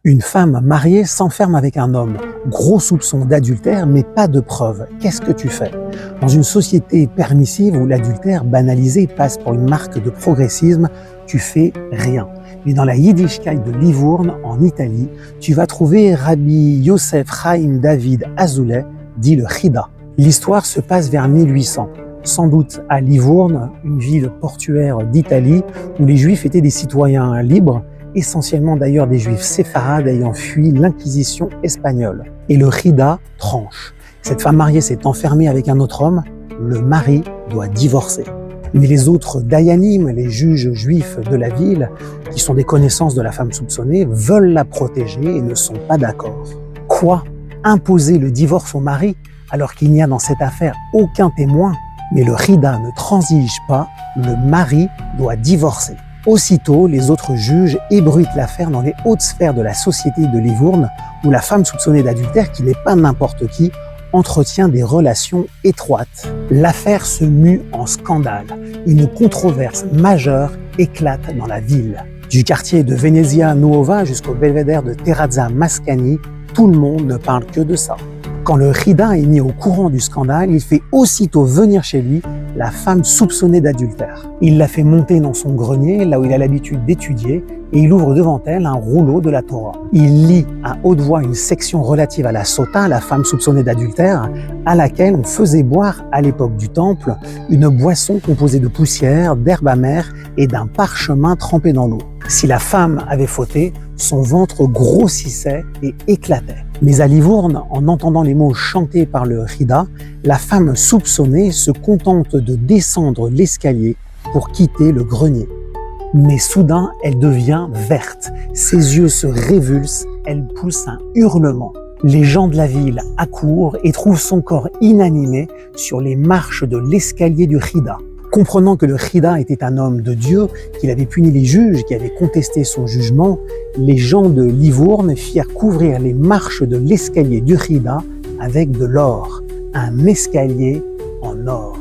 Une femme mariée s'enferme avec un homme. Gros soupçon d'adultère, mais pas de preuves. Qu'est-ce que tu fais? Dans une société permissive où l'adultère banalisé passe pour une marque de progressisme, tu fais rien. Mais dans la Yiddishkeit de Livourne, en Italie, tu vas trouver Rabbi Yosef Chaim David Azoulay, dit le Chida. L'histoire se passe vers 1800. Sans doute à Livourne, une ville portuaire d'Italie, où les Juifs étaient des citoyens libres, essentiellement d'ailleurs des Juifs séfarades ayant fui l'Inquisition espagnole. Et le Chida tranche. Cette femme mariée s'est enfermée avec un autre homme, le mari doit divorcer. Mais les autres dayanim, les juges juifs de la ville, qui sont des connaissances de la femme soupçonnée, veulent la protéger et ne sont pas d'accord. Quoi? Imposer le divorce au mari alors qu'il n'y a dans cette affaire aucun témoin? Mais le Chida ne transige pas, le mari doit divorcer. Aussitôt, les autres juges ébruitent l'affaire dans les hautes sphères de la société de Livourne, où la femme soupçonnée d'adultère, qui n'est pas n'importe qui, entretient des relations étroites. L'affaire se mue en scandale. Une controverse majeure éclate dans la ville. Du quartier de Venezia Nuova jusqu'au belvédère de Terrazza Mascagni, tout le monde ne parle que de ça. Quand le Chida est mis au courant du scandale, il fait aussitôt venir chez lui la femme soupçonnée d'adultère. Il la fait monter dans son grenier, là où il a l'habitude d'étudier, et il ouvre devant elle un rouleau de la Torah. Il lit à haute voix une section relative à la sota, la femme soupçonnée d'adultère, à laquelle on faisait boire, à l'époque du Temple, une boisson composée de poussière, d'herbe amère et d'un parchemin trempé dans l'eau. Si la femme avait fauté, son ventre grossissait et éclatait. Mais à Livourne, en entendant les mots chantés par le Chida, la femme soupçonnée se contente de descendre l'escalier pour quitter le grenier. Mais soudain, elle devient verte. Ses yeux se révulsent, elle pousse un hurlement. Les gens de la ville accourent et trouvent son corps inanimé sur les marches de l'escalier du Chida. Comprenant que le Chida était un homme de Dieu, qu'il avait puni les juges qui avaient contesté son jugement, les gens de Livourne firent couvrir les marches de l'escalier du Chida avec de l'or, un escalier en or.